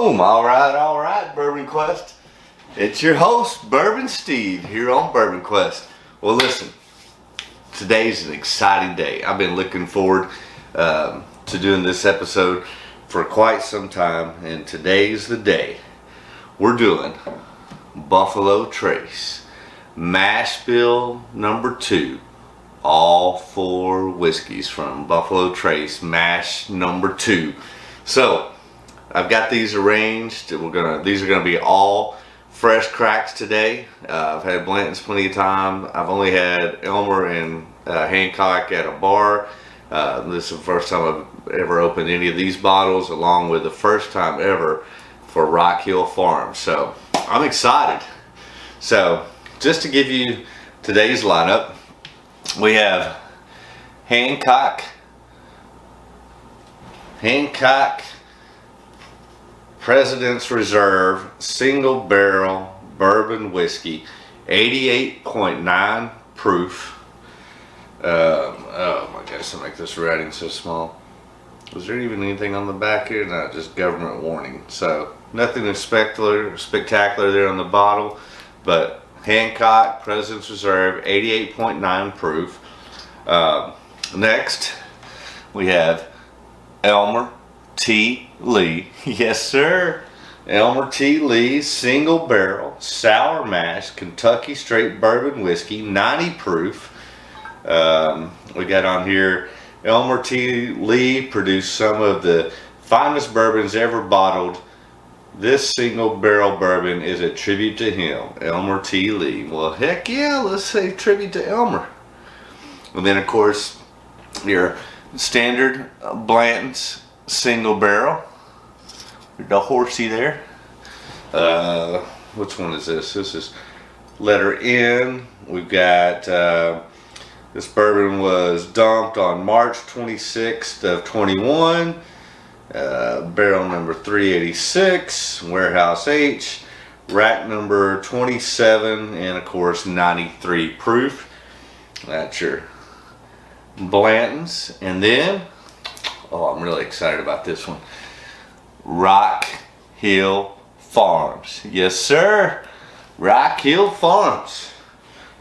Boom! All right, Bourbon Quest. It's your host, Bourbon Steve, here on Bourbon Quest. Well, listen, today's an exciting day. I've been looking forward to doing this episode for quite some time, and today's the day. We're doing Buffalo Trace, Mash Bill number 2. All 4 whiskeys from Buffalo Trace, Mash number 2. So, I've got these arranged. These are gonna be all fresh cracks today. I've had Blanton's plenty of time. I've only had Elmer and Hancock at a bar. This is the first time I've ever opened any of these bottles, along with the first time ever for Rock Hill Farm. So I'm excited. So just to give you today's lineup, we have Hancock President's Reserve single barrel bourbon whiskey, 88.9 proof. Oh my gosh, I make this writing so small. Was there even anything on the back here? No, just government warning. So nothing spectacular there on the bottle, but Hancock President's Reserve, 88.9 proof. Next, we have Elmer T. Lee. Yes, sir. Elmer T. Lee single barrel sour mash Kentucky straight bourbon whiskey, 90 proof. We got on here, Elmer T. Lee produced some of the finest bourbons ever bottled. This single barrel bourbon is a tribute to him, Elmer T. Lee. Well, heck yeah, let's say tribute to Elmer. And then, of course, your standard Blanton's single barrel. The horsey there. Which one is this? This is letter N. We've got this bourbon was dumped on March 26th of 21. Barrel number 386, warehouse H, rack number 27, and of course 93 proof. That's your Blanton's. And then, oh, I'm really excited about this one. Rock Hill Farms. Yes, sir. Rock Hill Farms.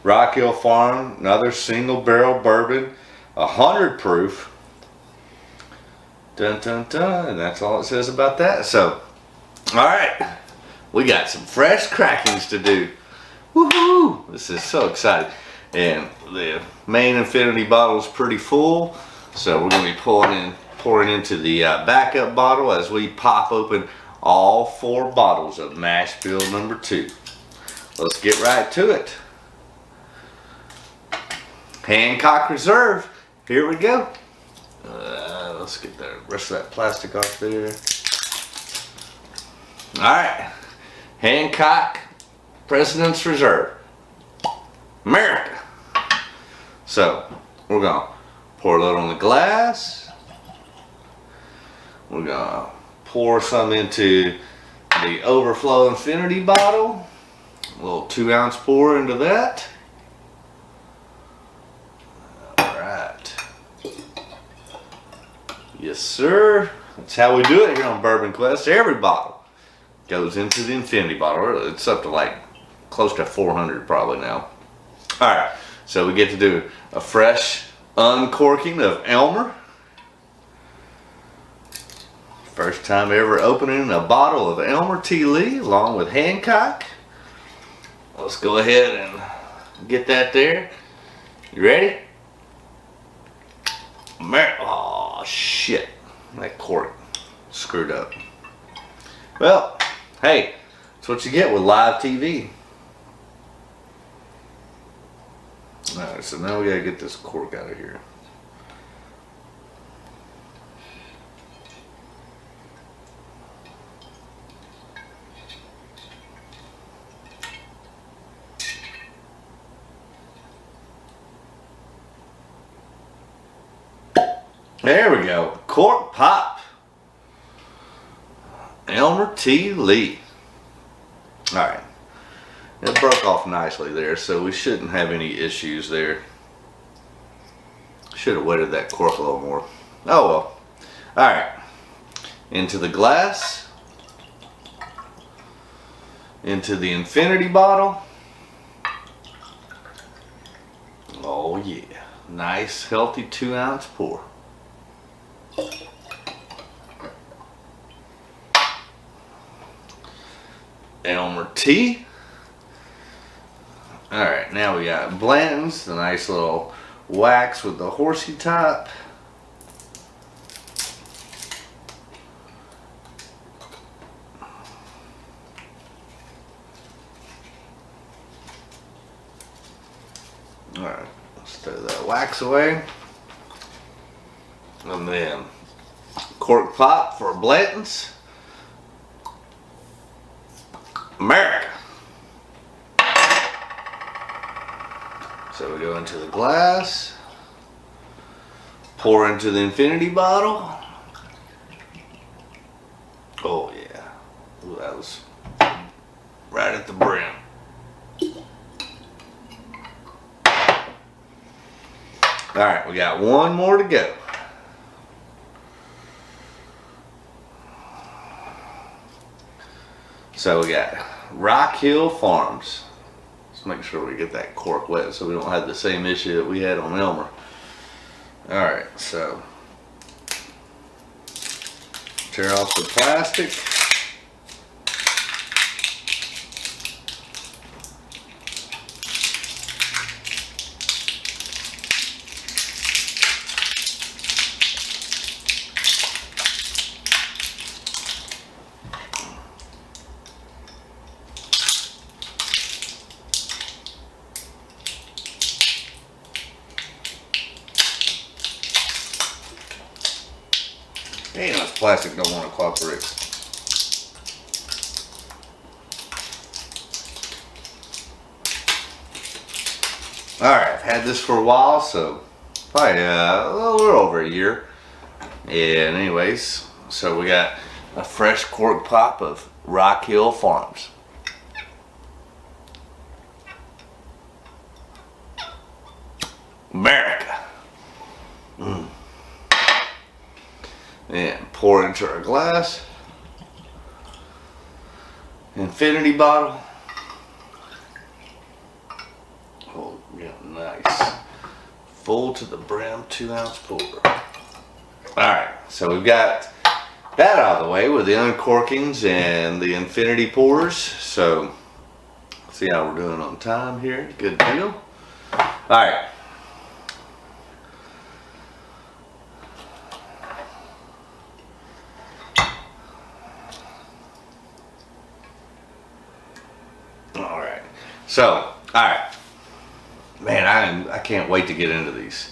Rock Hill Farm, another single barrel bourbon, 100 proof. Dun dun dun, and that's all it says about that. So, alright, we got some fresh crackings to do. Woohoo! This is so exciting. And the main infinity bottle is pretty full, so we're going to be pouring into the backup bottle as we pop open all 4 bottles of Mash Bill number 2. Let's get right to it. Hancock Reserve, here we go. Let's get the rest of that plastic off there. Alright, Hancock President's Reserve, America. So, we're going to pour a little in the glass. We're going to pour some into the overflow infinity bottle. A little 2-ounce pour into that. Yes, sir. That's how we do it here on Bourbon Quest. Every bottle goes into the infinity bottle. It's up to like close to 400 probably now. Alright, so we get to do a fresh uncorking of Elmer. First time ever opening a bottle of Elmer T. Lee along with Hancock. Let's go ahead and get that there. You ready? Oh shit, that cork screwed up. Well, hey, that's what you get with live TV. Alright, so now we gotta get this cork out of here. There we go. Cork pop. Elmer T. Lee. Alright. It broke off nicely there, so we shouldn't have any issues there. Should have wetted that cork a little more. Oh well. Alright. Into the glass. into the infinity bottle. Oh yeah, nice healthy 2-ounce pour. Elmer tea. Alright, now we got Blanton's, the nice little wax with the horsey top. Alright, let's throw that wax away. And then cork pop for Blanton's. America. So we go into the glass, pour into the infinity bottle. Oh yeah, ooh, that was right at the brim. All right, we got one more to go. So we got Rock Hill Farms. Let's make sure we get that cork wet so we don't have the same issue that we had on Elmer. Alright, so tear off the plastic. Damn, this plastic don't want to cooperate. Alright, I've had this for a while, so probably a little over a year. And anyways, so we got a fresh cork pop of Rock Hill Farms. America. And pour into our glass. Infinity bottle. Oh, yeah, nice. Full to the brim, 2-ounce pour. Alright, so we've got that out of the way with the uncorkings and the infinity pours. So, let's see how we're doing on time here. Good deal. Alright. So, alright, man, I can't wait to get into these.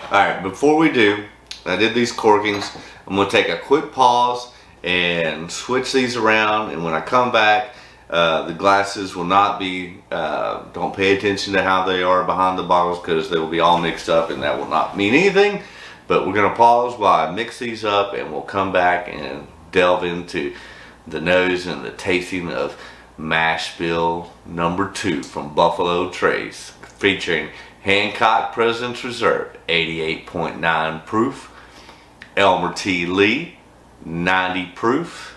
Alright, before we do, I did these corkings. I'm going to take a quick pause and switch these around, and when I come back, the glasses will not be, don't pay attention to how they are behind the bottles because they will be all mixed up and that will not mean anything. But we're going to pause while I mix these up, and we'll come back and delve into the nose and the tasting of Mash Bill number 2 from Buffalo Trace, featuring Hancock President's Reserve 88.9 proof, Elmer T. Lee 90 proof,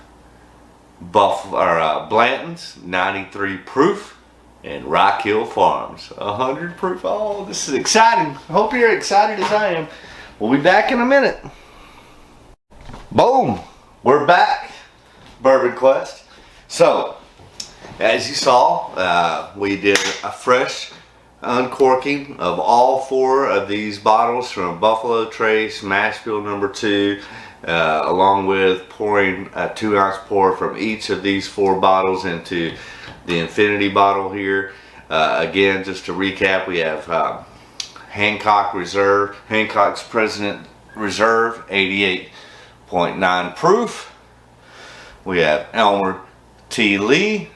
Blanton's 93 proof, and Rock Hill Farms 100 proof. Oh, this is exciting. I hope you're excited as I am. We'll be back in a minute. Boom, we're back, Bourbon Quest. So, as you saw, we did a fresh uncorking of all 4 of these bottles from Buffalo Trace Mash Bill number 2, along with pouring a 2-ounce pour from each of these 4 bottles into the infinity bottle here. Again, just to recap, we have Hancock's President Reserve 88.9 proof. We have Elmer T. Lee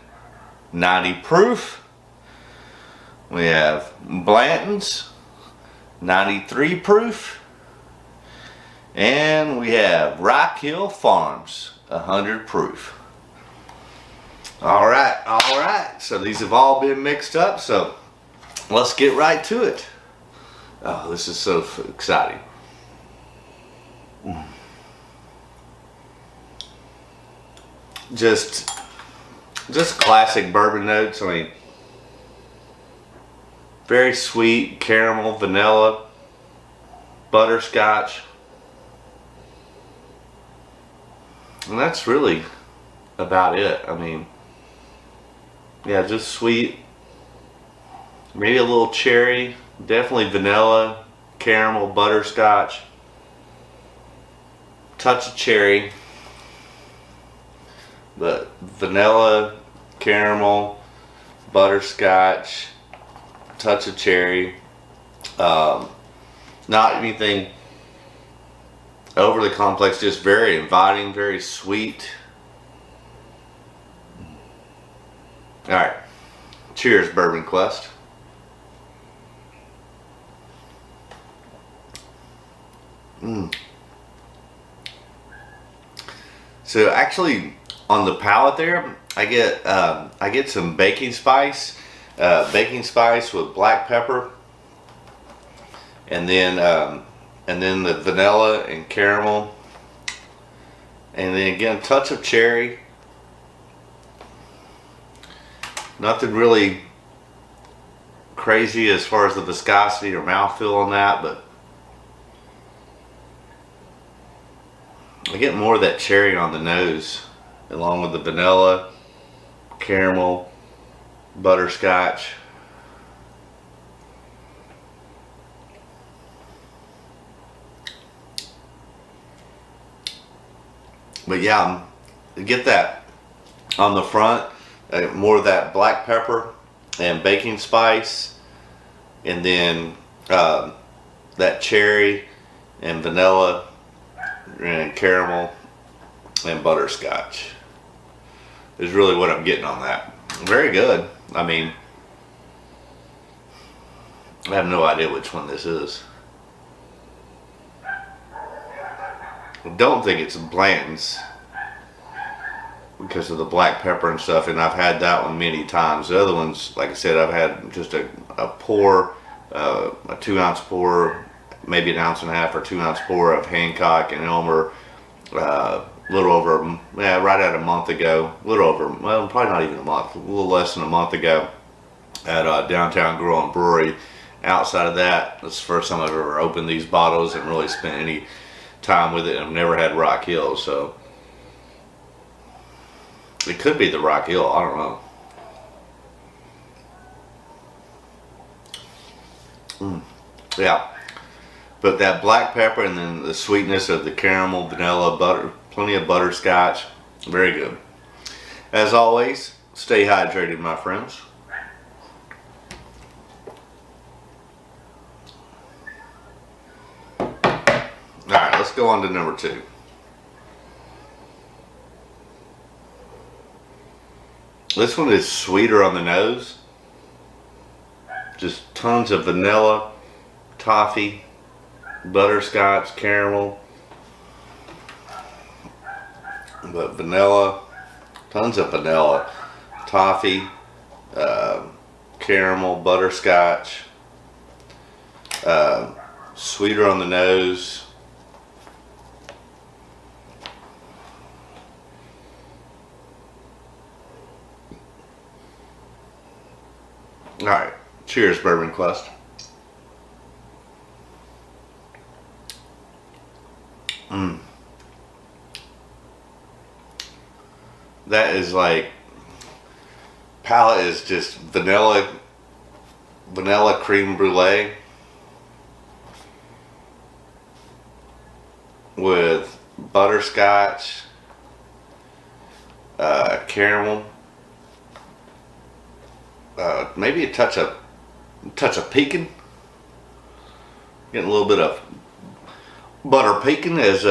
90 proof. We have Blanton's 93 proof. And we have Rock Hill Farms 100 proof. Alright. So these have all been mixed up, so let's get right to it. Oh, this is so exciting. Just Just classic bourbon notes. I mean, very sweet, caramel, vanilla, butterscotch. And that's really about it. I mean, yeah, just sweet. Maybe a little cherry. Definitely vanilla, caramel, butterscotch. Touch of cherry. But vanilla, caramel, butterscotch, touch of cherry. Not anything overly complex, just very inviting, very sweet. Alright, cheers, Bourbon Quest. So actually, on the palate there, I get some baking spice with black pepper, and then the vanilla and caramel, and then again a touch of cherry. Nothing really crazy as far as the viscosity or mouthfeel on that, but I get more of that cherry on the nose, along with the vanilla, caramel, butterscotch. But yeah, get that on the front, more of that black pepper and baking spice, and then that cherry and vanilla and caramel and butterscotch is really what I'm getting on that. Very good. I mean, I have no idea which one this is. I don't think it's Blanton's because of the black pepper and stuff, and I've had that one many times. The other ones, like I said, I've had just a pour, a 2-ounce pour, maybe an ounce and a half or 2-ounce pour of Hancock and Elmer, a little over, right at a month ago, a little over, well, probably not even a month, a little less than a month ago at Downtown Grill and Brewery. Outside of that, it's the first time I've ever opened these bottles and really spent any time with it. I've never had Rock Hill, so it could be the Rock Hill, I don't know. Yeah, but that black pepper and then the sweetness of the caramel, vanilla, butter, plenty of butterscotch, very good. As always, stay hydrated, my friends. Alright, let's go on to number 2. This one is sweeter on the nose. Just tons of vanilla, toffee, butterscotch, caramel. But vanilla, tons of vanilla, toffee, caramel, butterscotch. Sweeter on the nose. Alright, cheers, Bourbon Quest. That is like, palate is just vanilla creme brulee with butterscotch, caramel, maybe a touch of pecan. Getting a little bit of butter pecan, as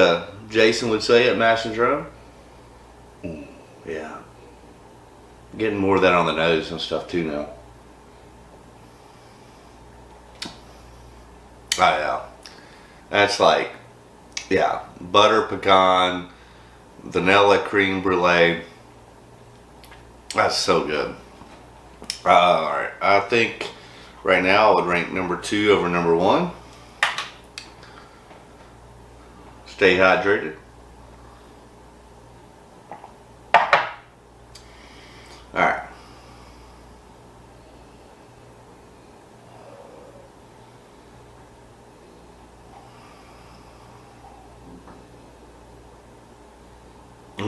Jason would say at Mash and Drum. Yeah, getting more of that on the nose and stuff too now. Oh yeah, that's like, yeah, butter pecan, vanilla creme brulee. That's so good. Alright, I think right now I would rank number 2 over number 1. Stay hydrated.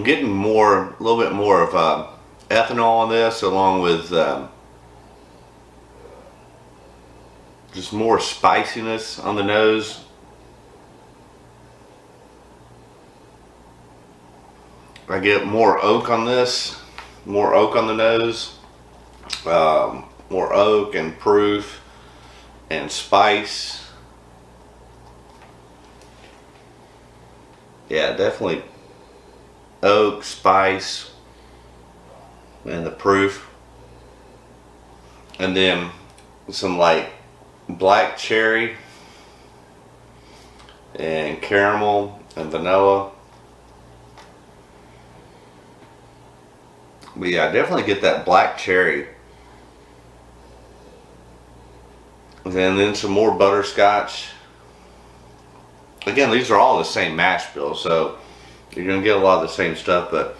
getting a little bit more of ethanol on this, along with just more spiciness on the nose. I get more oak on this, more oak on the nose, more oak and proof and spice. Yeah, definitely oak, spice, and the proof. And then some like black cherry and caramel and vanilla. But yeah, I definitely get that black cherry. And then some more butterscotch. Again, these are all the same mash bill, so you're going to get a lot of the same stuff, but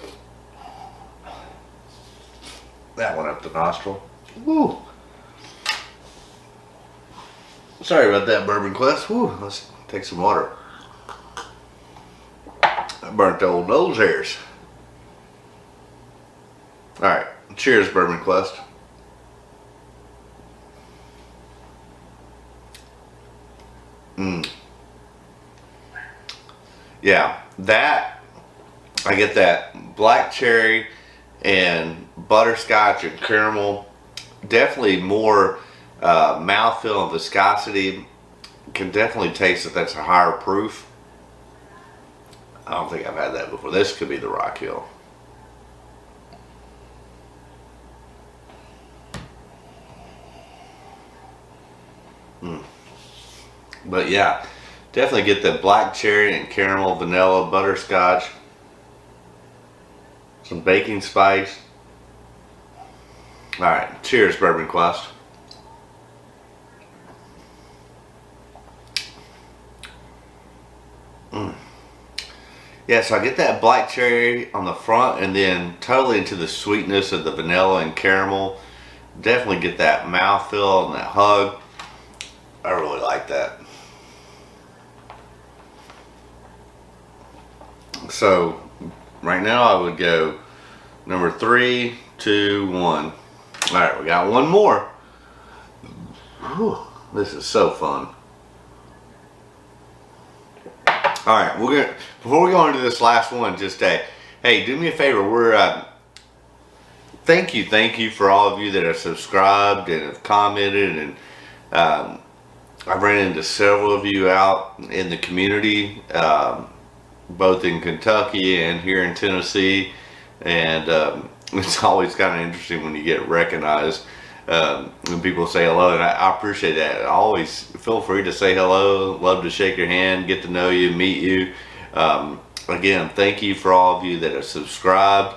that went up the nostril. Woo! Sorry about that, Bourbon Quest. Woo! Let's take some water. I burnt the old nose hairs. Alright, cheers, Bourbon Quest. Yeah, that, I get that black cherry and butterscotch and caramel. Definitely more mouthfeel and viscosity. Can definitely taste that that's a higher proof. I don't think I've had that before. This could be the Rock Hill. But yeah, definitely get the black cherry and caramel, vanilla, butterscotch, some baking spice. Alright, cheers, Bourbon Quest. Yeah, so I get that black cherry on the front and then totally into the sweetness of the vanilla and caramel. Definitely get that mouthfeel and that hug. I really like that. So right now I would go number 3, 2, 1. All right, we got one more. Whew, this is so fun. All right, before we go into this last one, just hey, do me a favor. Thank you for all of you that have subscribed and have commented, and I've ran into several of you out in the community, both in Kentucky and here in Tennessee, and it's always kind of interesting when you get recognized when people say hello, and I appreciate that. I always feel free to say hello. Love to shake your hand, get to know you, meet you. Again, thank you for all of you that have subscribed.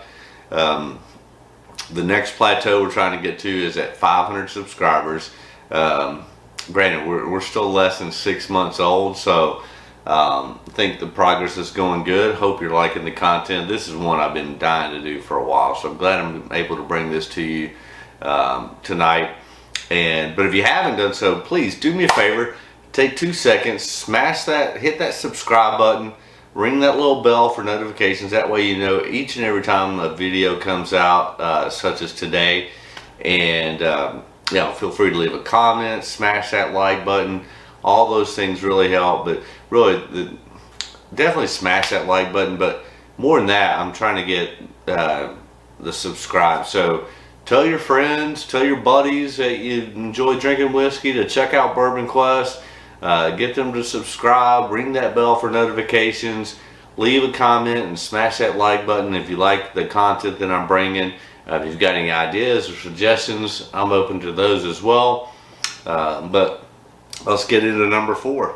The next plateau we're trying to get to is at 500 subscribers. Granted, we're still less than 6 months old, so I think the progress is going good. Hope you're liking the content. This is one I've been dying to do for a while, so I'm glad I'm able to bring this to you tonight. But if you haven't done so, please do me a favor. Take 2 seconds, smash that, hit that subscribe button, ring that little bell for notifications. That way you know each and every time a video comes out, such as today. And yeah, feel free to leave a comment, smash that like button. All those things really help. But really, definitely smash that like button. But more than that, I'm trying to get the subscribe. So tell your friends, tell your buddies that you enjoy drinking whiskey to check out Bourbon Quest. Get them to subscribe, ring that bell for notifications, leave a comment, and smash that like button if you like the content that I'm bringing. If you've got any ideas or suggestions, I'm open to those as well. But let's get into number 4.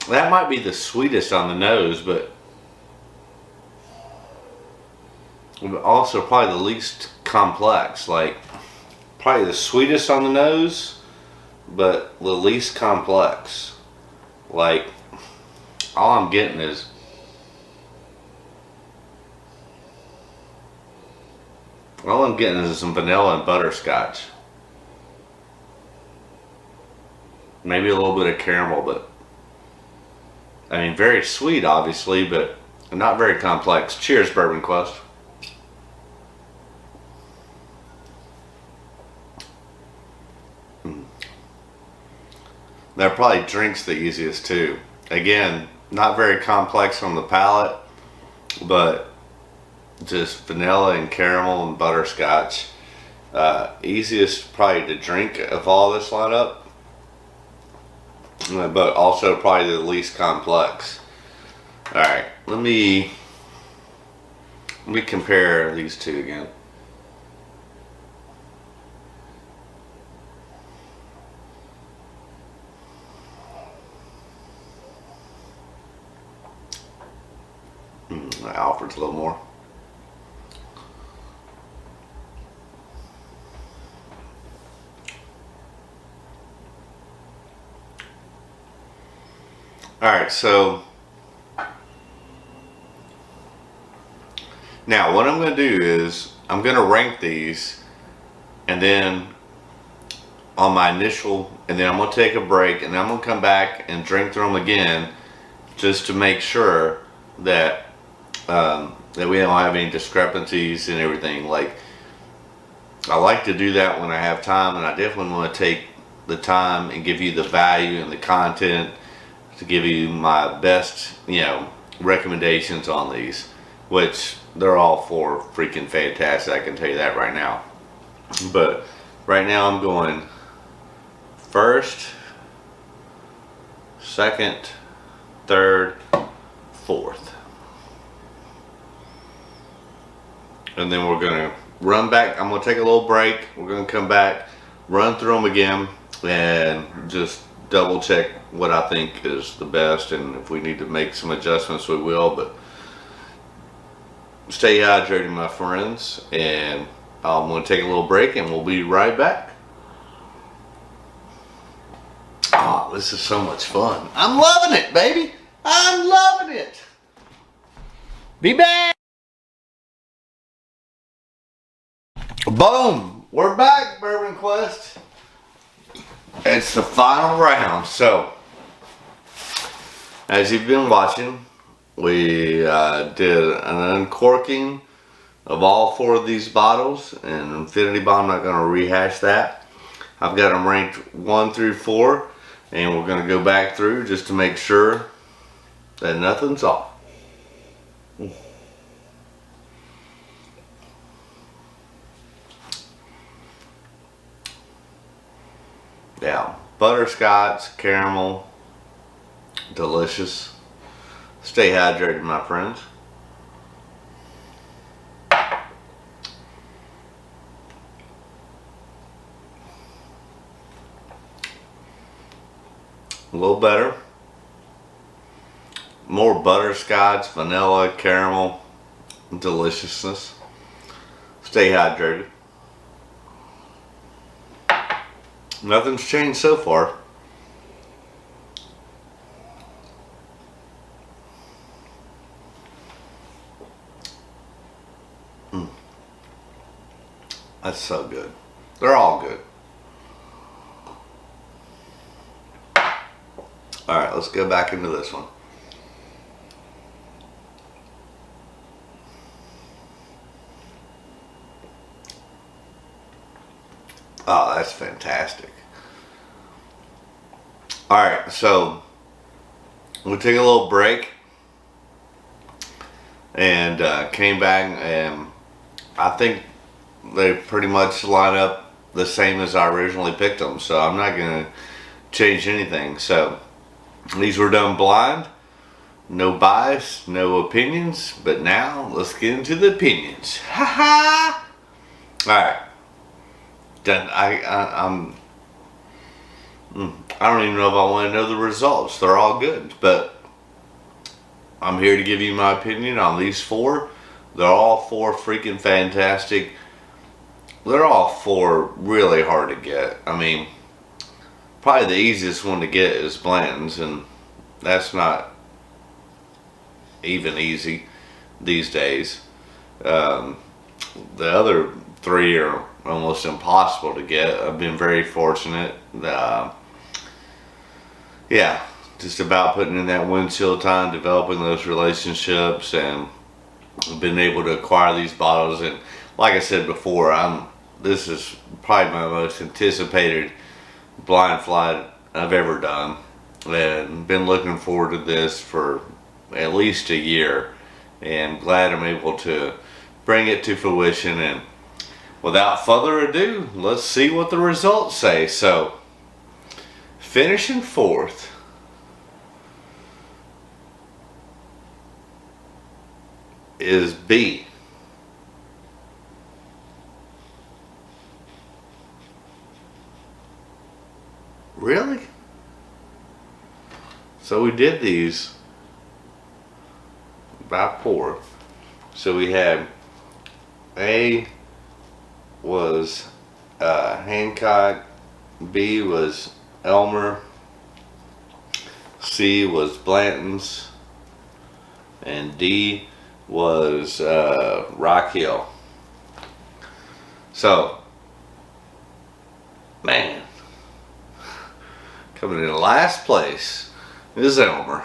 That might be the sweetest on the nose, but also probably the least complex. Like, probably the sweetest on the nose, but the least complex. Like, all I'm getting is some vanilla and butterscotch. maybe a little bit of caramel, but I mean, very sweet, obviously, but not very complex. Cheers, Bourbon Quest. That probably drinks the easiest too. Again, not very complex on the palate, but just vanilla and caramel and butterscotch. Easiest probably to drink of all this lineup, but also probably the least complex. All right, let me compare these two again. Alfred's a little more. All right, so now what I'm going to do is I'm going to rank these, and then on my initial, and then I'm going to take a break, and then I'm going to come back and drink through them again, just to make sure that that we don't have any discrepancies and everything. Like, I like to do that when I have time, and I definitely want to take the time and give you the value and the content to give you my best, recommendations on these, which they're all four freaking fantastic. I can tell you that right now. But right now I'm going first, second, third, fourth. And then we're gonna run back. I'm gonna take a little break. We're gonna come back, run through them again, and just double check what I think is the best, and if we need to make some adjustments, we will. But stay hydrated, my friends, and I'm going to take a little break, and we'll be right back. Oh, this is so much fun. I'm loving it, baby. I'm loving it. Be back. Boom. We're back, Bourbon Quest. It's the final round. So, as you've been watching, we did an uncorking of all four of these bottles, and Infinity Bottle, I'm not going to rehash that. I've got them ranked 1 through 4, and we're going to go back through just to make sure that nothing's off. Yeah, butterscotch, caramel, delicious. Stay hydrated, my friends. A little better. More butterscotch, vanilla, caramel, deliciousness. Stay hydrated. Nothing's changed so far. That's so good. They're all good. All right, let's go back into this one. Oh, that's fantastic. All right, so we'll take a little break, and came back, and I think they pretty much line up the same as I originally picked them, so I'm not going to change anything. So these were done blind, no bias, no opinions, but now let's get into the opinions. Ha ha! Alright, done. I don't even know if I want to know the results. They're all good, but I'm here to give you my opinion on these four. They're all four freaking fantastic. They're all four really hard to get. I mean, probably the easiest one to get is Blanton's, and that's not even easy these days. The other three are almost impossible to get. I've been very fortunate. yeah, just about putting in that windshield time, developing those relationships, and been able to acquire these bottles. And like I said before, this is probably my most anticipated blind flight I've ever done, and been looking forward to this for at least a year, and glad I'm able to bring it to fruition. And without further ado, let's see what the results say. So, finishing fourth is B. Really? So we did these by pour. So we had A was Hancock, B was Elmer, C was Blanton's, and D was Rock Hill. So, man, coming in last place is Elmer.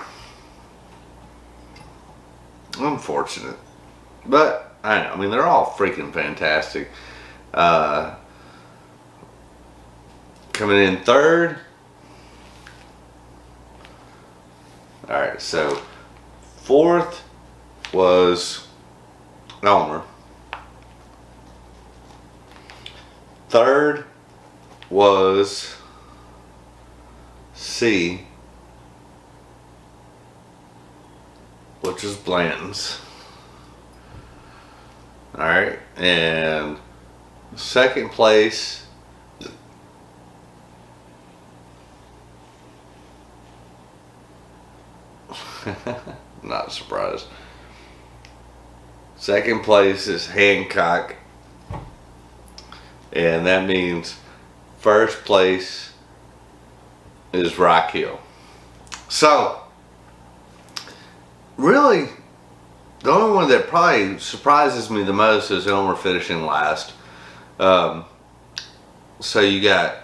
Unfortunate, but I mean they're all freaking fantastic. Coming in third. All right, so fourth was Elmer. Third was C, which is Blanton's. All right, and second place not surprised. Second place is Hancock, and that means first place is Rock Hill. So, really, the only one that probably surprises me the most is Elmer finishing last. So you got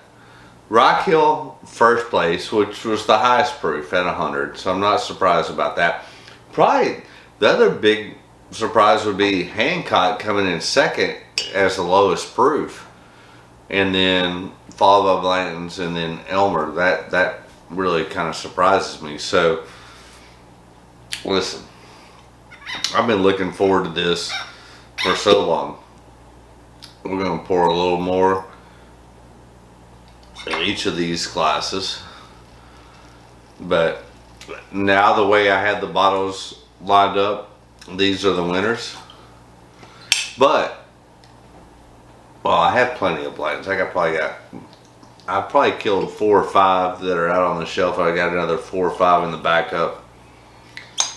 Rock Hill first place, which was the highest proof at 100. So I'm not surprised about that. Probably the other big surprise would be Hancock coming in second as the lowest proof, and then followed by Blanton's, and then Elmer. That really kind of surprises me. So listen, I've been looking forward to this for so long. We're going to pour a little more in each of these glasses, but now the way I had the bottles lined up, these are the winners. But well, I have plenty of Blantons. I probably killed 4 or 5 that are out on the shelf. I got another 4 or 5 in the backup.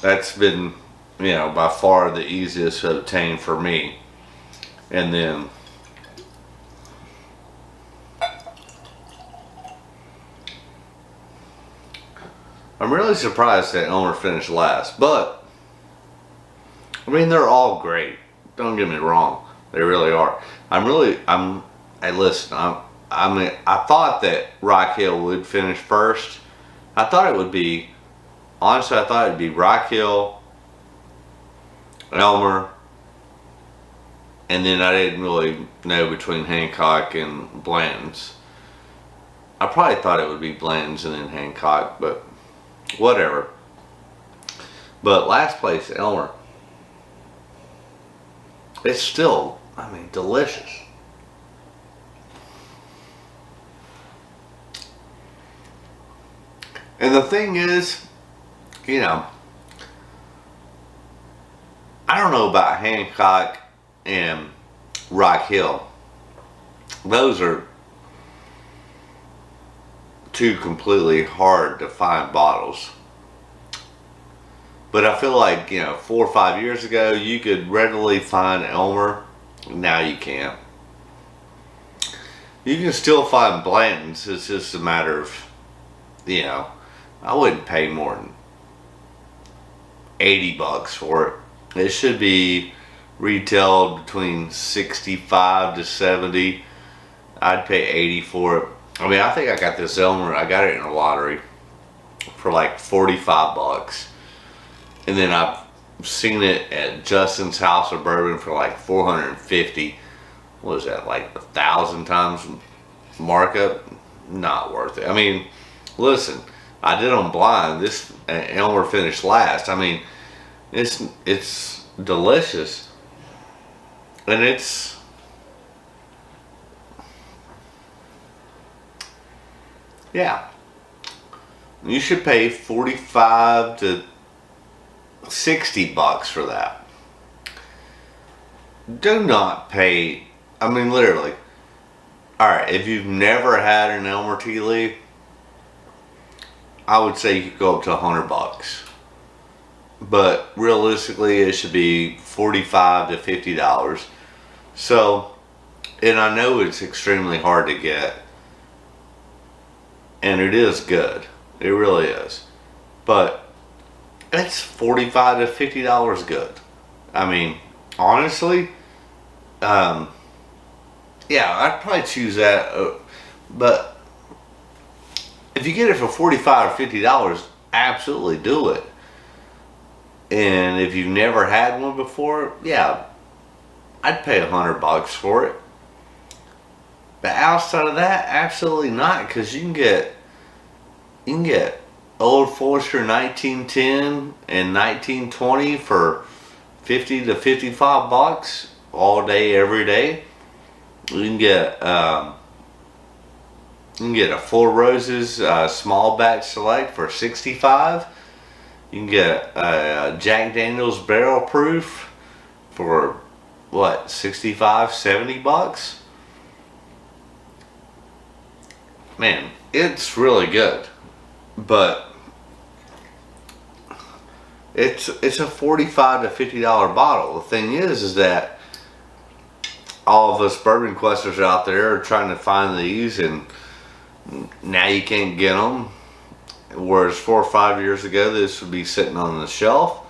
That's been, by far the easiest to obtain for me. And then I'm really surprised that Elmer finished last, but I mean they're all great. Don't get me wrong, they really are. Hey, listen, I thought that Rock Hill would finish first. I thought it'd be Rock Hill, Elmer, and then I didn't really know between Hancock and Blanton's. I probably thought it would be Blanton's and then Hancock, but whatever. But last place, Elmer. It's still, delicious. And the thing is, I don't know about Hancock and Rock Hill. Those are two completely hard to find bottles. But I feel like, 4 or 5 years ago, you could readily find Elmer. Now you can't. You can still find Blanton's. It's just a matter of, I wouldn't pay more than $80 for it. It should be retailed between 65 to 70. I'd pay 80 for it. I think I got this Elmer. I got it in a lottery. for like 45 bucks. And then I've seen it at Justin's House of Bourbon for like 450. What was that, like 1,000 times markup? Not worth it. I mean, listen, I did them blind. This Elmer finished last. I mean, it's delicious, and yeah. You should pay 45 to 60 bucks for that. Do not pay. I mean, literally. All right, if you've never had an Elmer tea leaf, I would say you could go up to 100 bucks. But realistically, it should be 45 to $50. So, and I know it's extremely hard to get, and it is good. It really is. But it's $45 to $50 good. I mean, honestly, yeah, I'd probably choose that. But if you get it for $45 or $50, absolutely do it. And if you've never had one before, yeah, I'd pay 100 bucks for it. But outside of that, absolutely not, because you can get Old Forester 1910 and 1920 for 50 to 55 bucks all day, every day. You can get a Four Roses small batch select for 65. You can get a Jack Daniel's barrel proof for what, 65, 70 bucks? Man, it's really good. But it's a $45 to $50 bottle. The thing is that all of us bourbon questers out there are trying to find these, and now you can't get them. Whereas 4 or 5 years ago, this would be sitting on the shelf.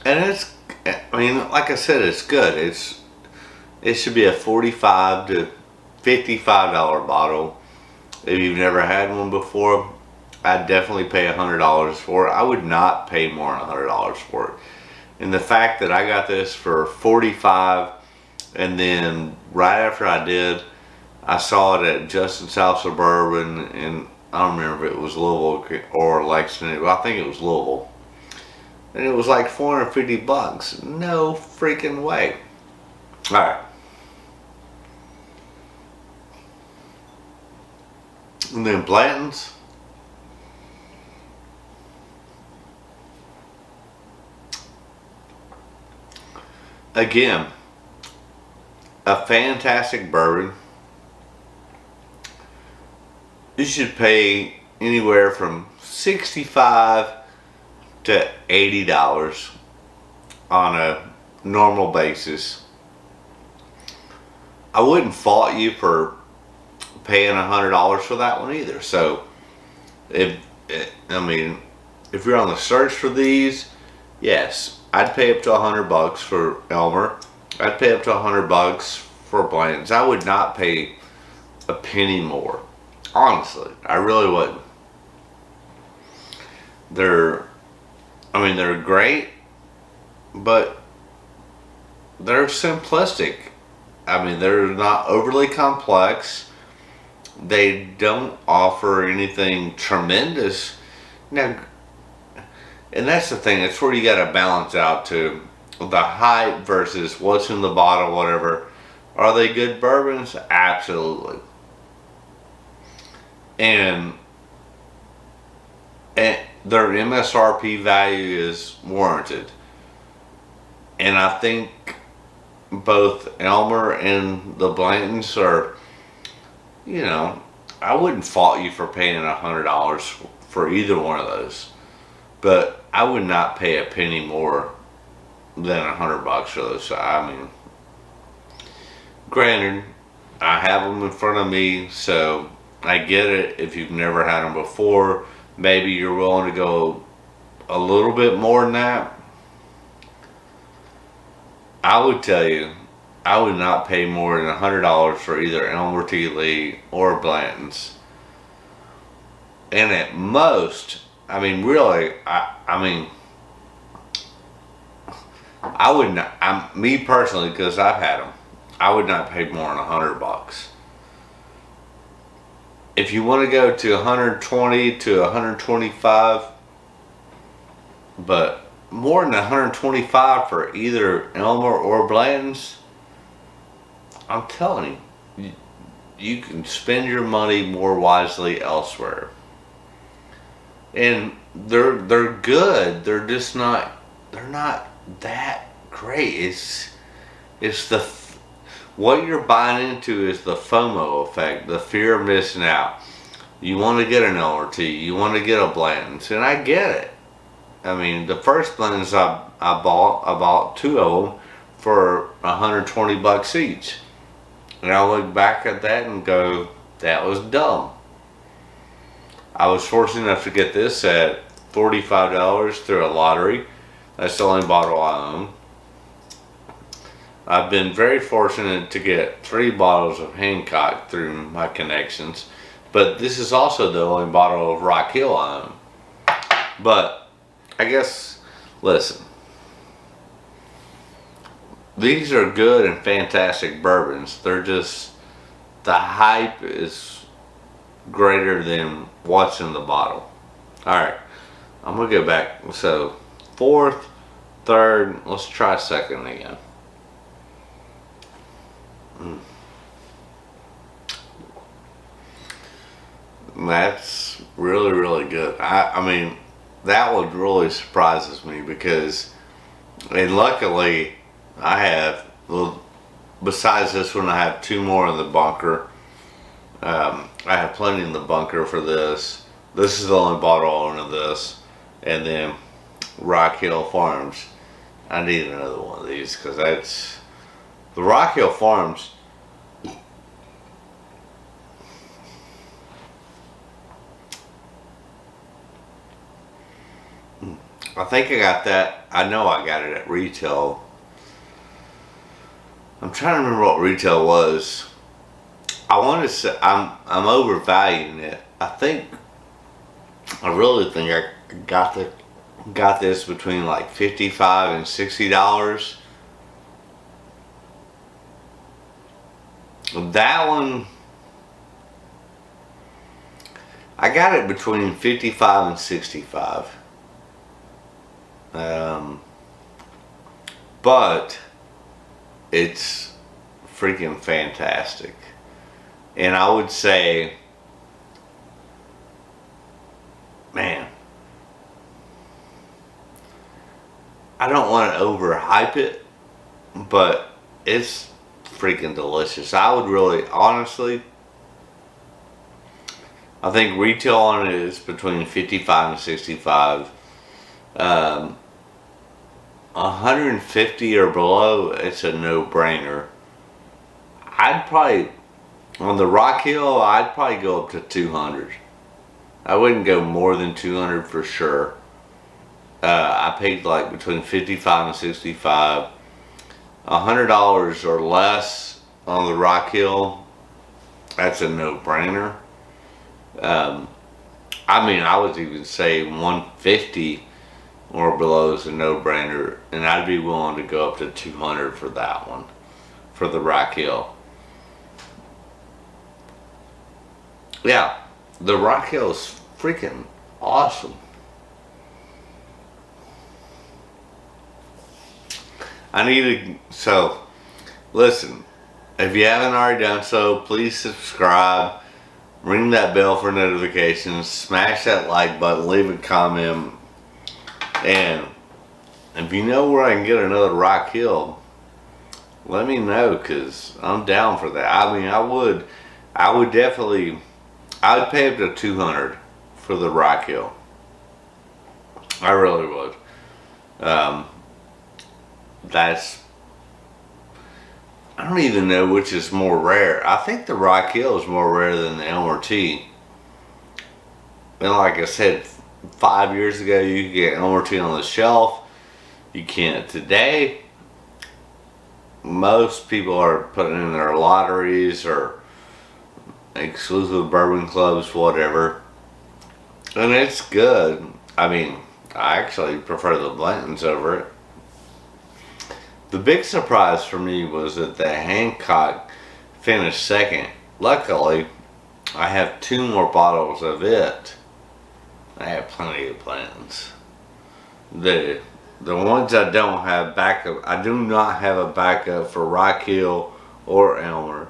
And it's, I mean, like I said, it's good. It should be a $45 to $55 bottle. If you've never had one before, I'd definitely pay $100 for it. I would not pay more than $100 for it. And the fact that I got this for 45, and then right after I did, I saw it at Justin's House of Bourbon, and I don't remember if it was Louisville or Lexington, but I think it was Louisville. And it was like 450 bucks. No freaking way. All right. And then Blanton's. Again, a fantastic bourbon. You should pay anywhere from $65 to $80 on a normal basis. I wouldn't fault you for paying $100 for that one either. So, if you're on the search for these, yes, I'd pay up to 100 bucks for Elmer. I'd pay up to 100 bucks for Blanton's. I would not pay a penny more. Honestly, I really wouldn't. They're great, but they're simplistic. I mean, they're not overly complex. They don't offer anything tremendous. Now, and that's the thing. It's where you got to balance out to the hype versus what's in the bottle, whatever. Are they good bourbons? Absolutely. And their MSRP value is warranted. And I think both Elmer and the Blantons are, I wouldn't fault you for paying $100 for either one of those. But I would not pay a penny more than 100 bucks for those. I mean, granted, I have them in front of me, so I get it. If you've never had them before, maybe you're willing to go a little bit more than that. I would tell you, I would not pay more than $100 for either Elmer Tea Lee or Blanton's. And at most, I mean, really, I mean, I would not. Me personally, because I've had them, I would not pay more than $100. If you want to go to 120 to 125, but more than 125 for either Elmer or Blanton's, I'm telling you, you can spend your money more wisely elsewhere. And they're good. They're just not. They're not that great. It's the what you're buying into is the FOMO effect, the fear of missing out. You want to get an Elmer tea. You want to get a Blanton's, and I get it. I mean, the first Blanton's I bought two of them for $120 each. And I look back at that and go, that was dumb. I was fortunate enough to get this at $45 through a lottery. That's the only bottle I own. I've been very fortunate to get 3 bottles of Hancock through my connections. But this is also the only bottle of Rock Hill I own. But I guess, listen. These are good and fantastic bourbons. They're just, the hype is greater than what's in the bottle. Alright, I'm going to go back. So, fourth, third, let's try second again. That's really, really good. I mean, that one really surprises me because, and luckily, I have, well, besides this one, I have 2 more in the bunker. I have plenty in the bunker for this. This is the only bottle I own of this. And then Rock Hill Farms. I need another one of these because that's, the Rock Hill Farms, I think I got that. I know I got it at retail. I'm trying to remember what retail was. I want to say I'm overvaluing it. I really think I got this between like $55 and $60. That one, I got it between 55 and 65. But it's freaking fantastic. And I would say, man, I don't want to overhype it, but it's freaking delicious. I would really, honestly, I think retail on it is between 55 and 65. 150 or below, it's a no-brainer. I'd probably, on the Rock Hill, I'd probably go up to 200. I wouldn't go more than 200 for sure. I paid like between 55 and 65. $100 or less on the Rock Hill, that's a no-brainer. I mean, I would even say 150 or below is a no-brainer, and I'd be willing to go up to 200 for that one, for the Rock Hill. Yeah, the Rock Hill is freaking awesome. So, listen, if you haven't already done so, please subscribe, ring that bell for notifications, smash that like button, leave a comment, and if you know where I can get another Rock Hill, let me know, because I'm down for that. I mean, I would definitely, I would pay up to 200 for the Rock Hill. I really would. I don't even know which is more rare. I think the Rock Hill is more rare than the Elmer tea. And like I said, 5 years ago, you could get Elmer tea on the shelf. You can't today. most people are putting in their lotteries or exclusive bourbon clubs, whatever. And it's good. I mean, I actually prefer the Blantons over it. The big surprise for me was that the Hancock finished second. Luckily, I have 2 more bottles of it. I have plenty of Blantons. The ones I don't have backup, I do not have a backup for Rock Hill or Elmer.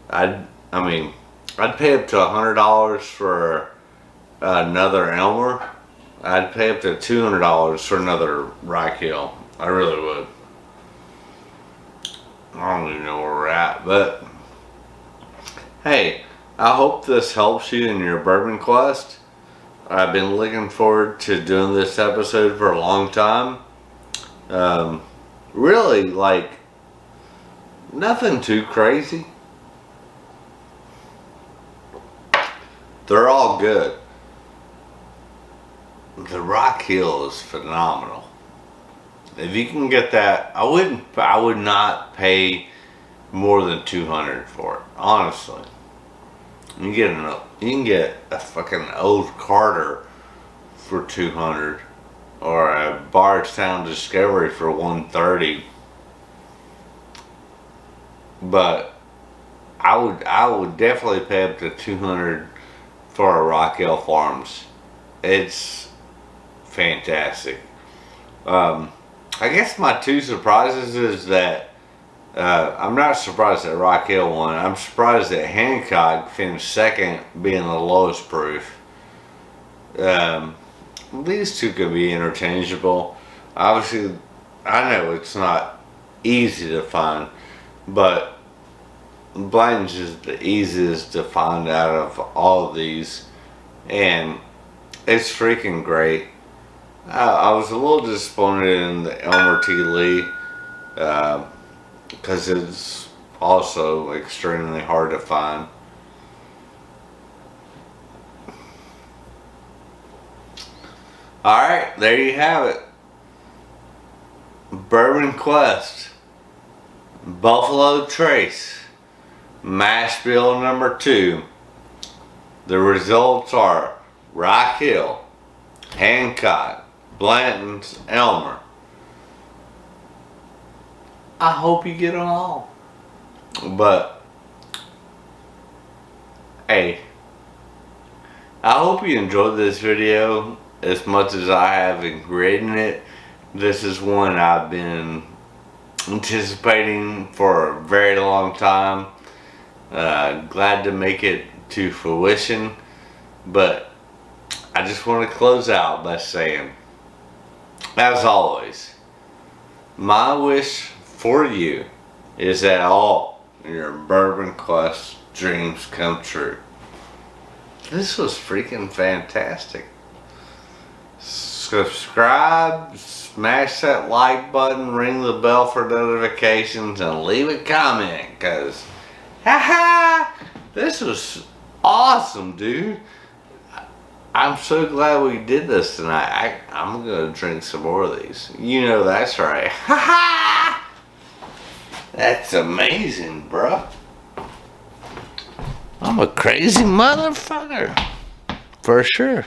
I mean, I'd pay up to $100 for another Elmer. I'd pay up to $200 for another Rock Hill. I really would. I don't even know where we're at, but hey, I hope this helps you in your bourbon quest. I've been looking forward to doing this episode for a long time. Really, like, nothing too crazy. They're all good. The Rock Hill is phenomenal. If you can get that, I would not pay more than $200 for it, honestly. You can get a fucking old Carter for $200, or a Bardstown Discovery for $130. But I would definitely pay up to $200 for a Rock Hill Farms. It's fantastic. I guess my 2 surprises is that I'm not surprised that Rock Hill won. I'm surprised that Hancock finished second, being the lowest proof. These 2 could be interchangeable. Obviously, I know it's not easy to find, but Blanton's is the easiest to find out of all of these, and it's freaking great. I was a little disappointed in the Elmer T. Lee because it's also extremely hard to find. Alright, there you have it. Bourbon Quest, Buffalo Trace, Mash Bill number 2. The results are Rock Hill, Hancock, Blanton's, Elmer. I hope you get them all. But, hey, I hope you enjoyed this video as much as I have in creating it. This is one I've been anticipating for a very long time. Glad to make it to fruition. But I just want to close out by saying, as always, my wish for you is that all your Bourbon Quest dreams come true. This was freaking fantastic. Subscribe, smash that like button, ring the bell for notifications, and leave a comment, because this was awesome, dude. I'm so glad we did this tonight. I'm gonna drink some more of these. You know that's right. That's amazing, bro. I'm a crazy motherfucker. For sure.